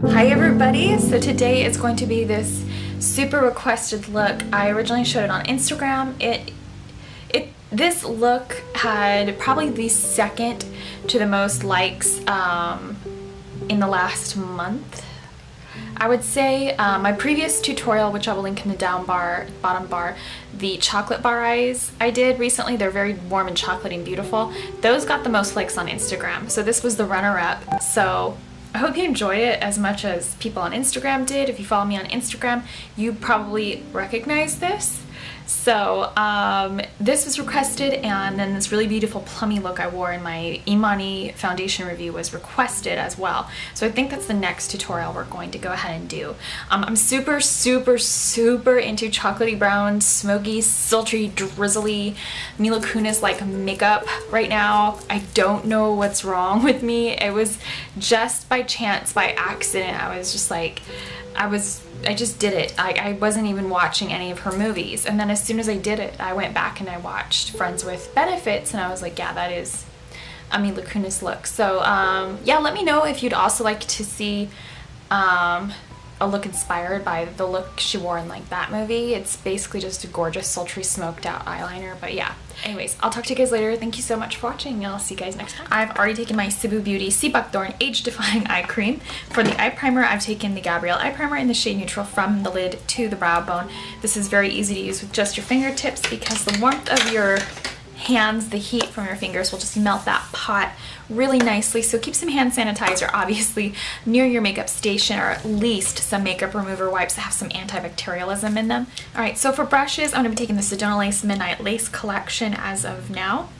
Hi everybody, so today is going to be this super requested look. I originally showed it on Instagram. This look had probably the second to the most likes in the last month. I would say my previous tutorial, which I will link in the bottom bar, the chocolate bar eyes I did recently, they're very warm and chocolatey and beautiful. Those got the most likes on Instagram, so this was the runner-up. So I hope you enjoyed it as much as people on Instagram did. If you follow me on Instagram, you probably recognize this. So this was requested, and then this really beautiful plummy look I wore in my Imani foundation review was requested as well. So I think that's the next tutorial we're going to go ahead and do. I'm super into chocolatey brown, smoky, sultry, drizzly, Mila Kunis-like makeup right now. I don't know what's wrong with me. It was just by chance, by accident. I was just like, I just did it. I wasn't even watching any of her movies, and then as soon as I did it, I went back and I watched Friends with Benefits, and I was like, yeah, that is a Mila Kunis look. So yeah, let me know if you'd also like to see a look inspired by the look she wore in like that movie. It's basically just a gorgeous sultry smoked out eyeliner, but yeah. Anyways, I'll talk to you guys later. Thank you so much for watching, and I'll see you guys next time. I've already taken my Cebu Beauty Sea Buckthorn Age Defying Eye Cream. For the eye primer, I've taken the Gabrielle eye primer in the shade Neutral from the lid to the brow bone. This is very easy to use with just your fingertips because the warmth of your hands, the heat from your fingers will just melt that pot really nicely. So keep some hand sanitizer obviously near your makeup station, or at least some makeup remover wipes that have some antibacterialism in them. Alright, so for brushes, I'm going to be taking the Sedona Lace Midnight Lace collection as of now.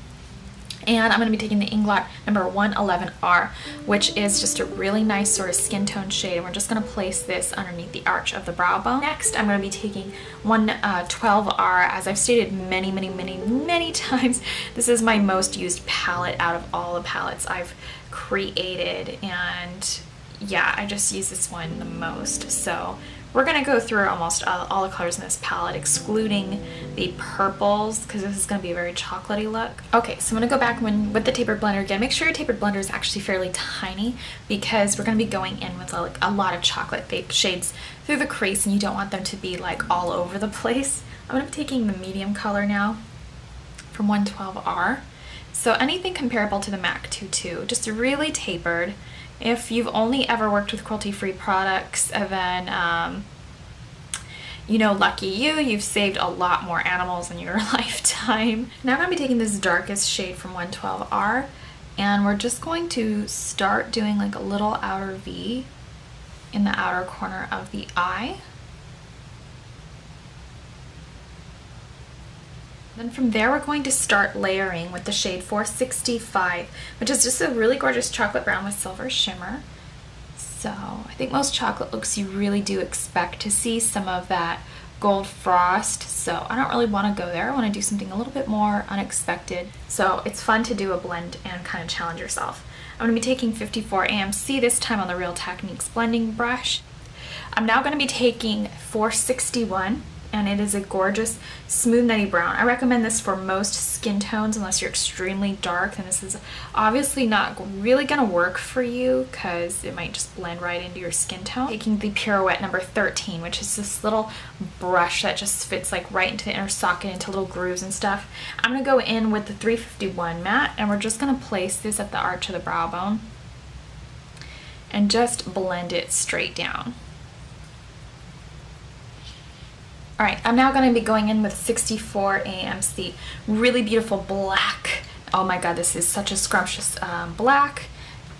And I'm going to be taking the Inglot number 111R, which is just a really nice sort of skin tone shade, and we're just going to place this underneath the arch of the brow bone. Next, I'm going to be taking 112R. As I've stated many times, this is my most used palette out of all the palettes I've created, and yeah, I just use this one the most. So we're going to go through almost all the colors in this palette, excluding the purples, because this is going to be a very chocolatey look. Okay, so I'm going to go back with the tapered blender again. Make sure your tapered blender is actually fairly tiny, because we're going to be going in with like a lot of chocolate shades through the crease, and you don't want them to be like all over the place. I'm going to be taking the medium color now from 112R. So anything comparable to the MAC 22, just really tapered. If you've only ever worked with cruelty-free products, then you know, lucky you, you've saved a lot more animals in your lifetime. Now I'm going to be taking this darkest shade from 112R, and we're just going to start doing like a little outer V in the outer corner of the eye. Then from there, we're going to start layering with the shade 465, which is just a really gorgeous chocolate brown with silver shimmer. So I think most chocolate looks you really do expect to see some of that gold frost, so I don't really want to go there. I want to do something a little bit more unexpected. So it's fun to do a blend and kind of challenge yourself. I'm going to be taking 54 AMC, this time on the Real Techniques blending brush. I'm now going to be taking 461, and it is a gorgeous smooth nutty brown. I recommend this for most skin tones unless you're extremely dark, and this is obviously not really gonna work for you because it might just blend right into your skin tone. Taking the Pirouette number 13, which is this little brush that just fits like right into the inner socket, into little grooves and stuff. I'm gonna go in with the 351 matte, and we're just gonna place this at the arch of the brow bone and just blend it straight down. Alright, I'm now going to be going in with 64 AMC. Really beautiful black. Oh my god, this is such a scrumptious black.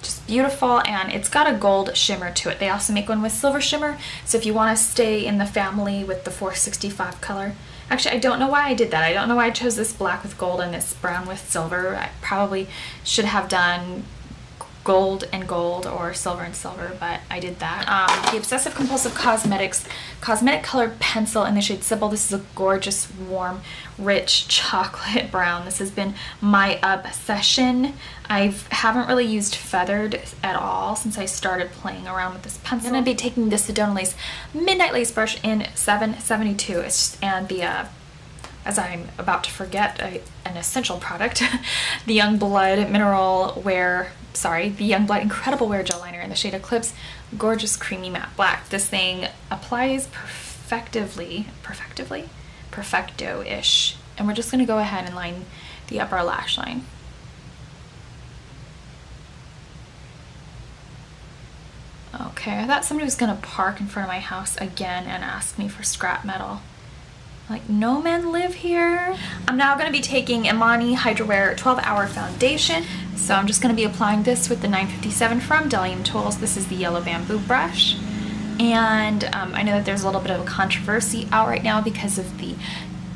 Just beautiful, and it's got a gold shimmer to it. They also make one with silver shimmer, so if you want to stay in the family with the 465 color. Actually, I don't know why I did that. I don't know why I chose this black with gold and this brown with silver. I probably should have done gold and gold or silver and silver, but I did that. The Obsessive Compulsive Cosmetics Cosmetic Colored Pencil in the shade Sybil. This is a gorgeous, warm, rich chocolate brown. This has been my obsession. I haven't really used feathered at all since I started playing around with this pencil. I'm going to be taking the Sedona Lace Midnight Lace brush in 772, and the as I'm about to forget an essential product, the Young Blood the Young Blood Incredible Wear Gel Liner in the shade Eclipse, gorgeous creamy matte black. This thing applies perfecto-ish. And we're just gonna go ahead and line the upper lash line. Okay, I thought somebody was gonna park in front of my house again and ask me for scrap metal. Like, no men live here. I'm now gonna be taking Imani Hydro Wear 12-Hour Foundation. So I'm just gonna be applying this with the 957 from Delium Tools. This is the yellow bamboo brush. And I know that there's a little bit of a controversy out right now because of the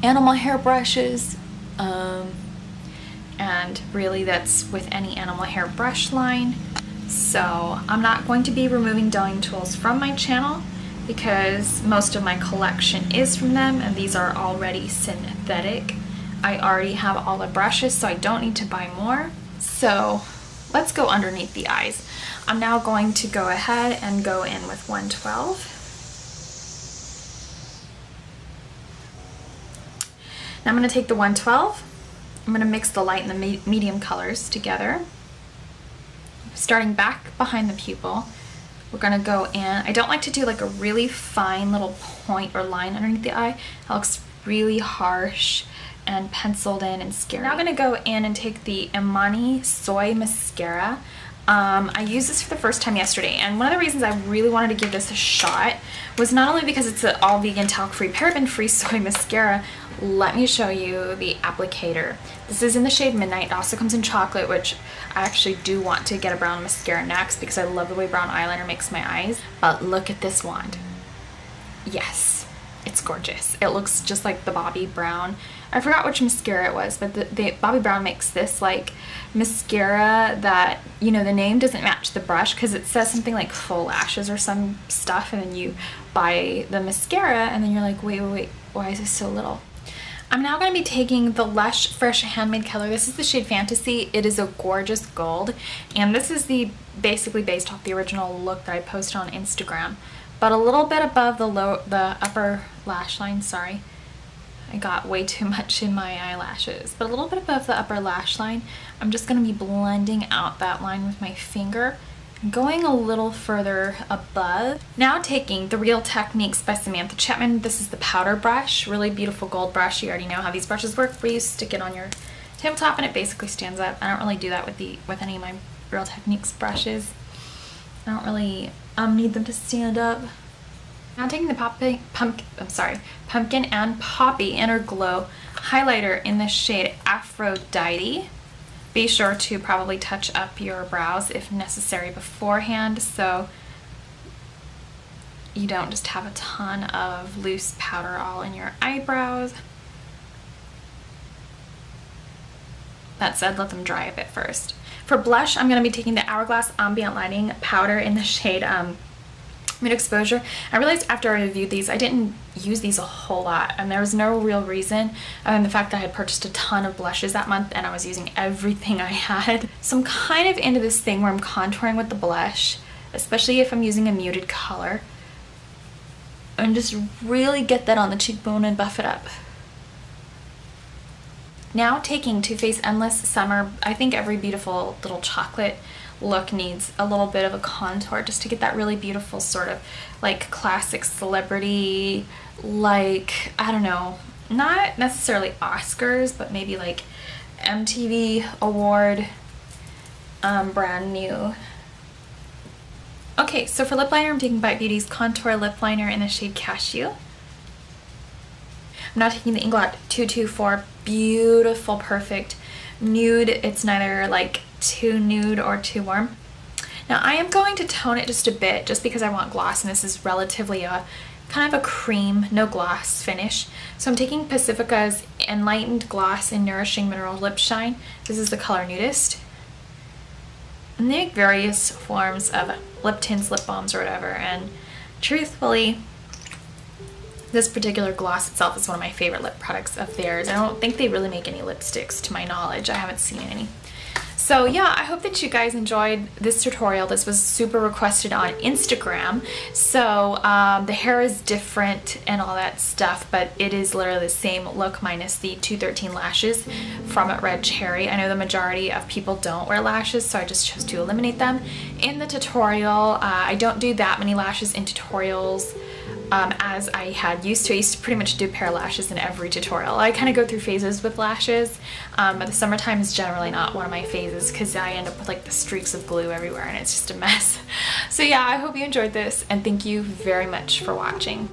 animal hair brushes. And really that's with any animal hair brush line. So I'm not going to be removing Delium Tools from my channel because most of my collection is from them, and these are already synthetic. I already have all the brushes, so I don't need to buy more. So let's go underneath the eyes. I'm now going to go ahead and go in with 112. Now I'm going to take the 112. I'm going to mix the light and the medium colors together. Starting back behind the pupil, we're going to go in. I don't like to do like a really fine little point or line underneath the eye. It looks really harsh and penciled in and scary. Now I'm going to go in and take the Imani Soy Mascara. I used this for the first time yesterday, and one of the reasons I really wanted to give this a shot was not only because it's an all vegan, talc-free, paraben-free soy mascara. Let me show you the applicator. This is in the shade Midnight. It also comes in chocolate, which I actually do want to get a brown mascara next because I love the way brown eyeliner makes my eyes. But look at this wand. Yes, it's gorgeous. It looks just like the Bobbi Brown. I forgot which mascara it was, but the Bobbi Brown makes this like mascara that, you know, the name doesn't match the brush because it says something like full lashes or some stuff, and then you buy the mascara and then you're like, wait, why is this so little? I'm now going to be taking the Lush Fresh Handmade color. This is the shade Fantasy. It is a gorgeous gold, and this is basically based off the original look that I posted on Instagram, but a little bit above the upper lash line. Sorry, I got way too much in my eyelashes, but a little bit above the upper lash line. I'm just going to be blending out that line with my finger, going a little further above. Now taking the Real Techniques by Samantha Chapman. This is the powder brush, really beautiful gold brush. You already know how these brushes work, where you stick it on your tabletop and it basically stands up. I don't really do that with any of my Real Techniques brushes. I don't really need them to stand up. Now taking the Pumpkin and Poppy Inner Glow highlighter in the shade Aphrodite. Be sure to probably touch up your brows if necessary beforehand, so you don't just have a ton of loose powder all in your eyebrows. That said, let them dry a bit first. For blush, I'm going to be taking the Hourglass Ambient Lighting powder in the shade Mid Exposure. I realized after I reviewed these, I didn't use these a whole lot, and there was no real reason other than the fact that I had purchased a ton of blushes that month and I was using everything I had. So I'm kind of into this thing where I'm contouring with the blush, especially if I'm using a muted color, and just really get that on the cheekbone and buff it up. Now taking Too Faced Endless Summer. I think every beautiful little chocolate look needs a little bit of a contour just to get that really beautiful sort of like classic celebrity, like, I don't know, not necessarily Oscars, but maybe like MTV award brand new. Okay, so for lip liner, I'm taking Bite Beauty's Contour Lip Liner in the shade Cashew. I'm now taking the Inglot 224 beautiful, perfect nude. It's neither like too nude or too warm. Now I am going to tone it just a bit just because I want gloss, and this is relatively a kind of a cream, no gloss finish. So I'm taking Pacifica's Enlightened Gloss and Nourishing Mineral Lip Shine. This is the color Nudist. And they make various forms of lip tints, lip balms, or whatever, and truthfully, this particular gloss itself is one of my favorite lip products of theirs. I don't think they really make any lipsticks to my knowledge. I haven't seen any. So yeah, I hope that you guys enjoyed this tutorial. This was super requested on Instagram. So the hair is different and all that stuff, but it is literally the same look minus the 213 lashes from Red Cherry. I know the majority of people don't wear lashes, so I just chose to eliminate them. In the tutorial, I don't do that many lashes in tutorials as I had used to. I used to pretty much do a pair of lashes in every tutorial. I kind of go through phases with lashes, but the summertime is generally not one of my phases because I end up with like the streaks of glue everywhere and it's just a mess. So yeah, I hope you enjoyed this and thank you very much for watching.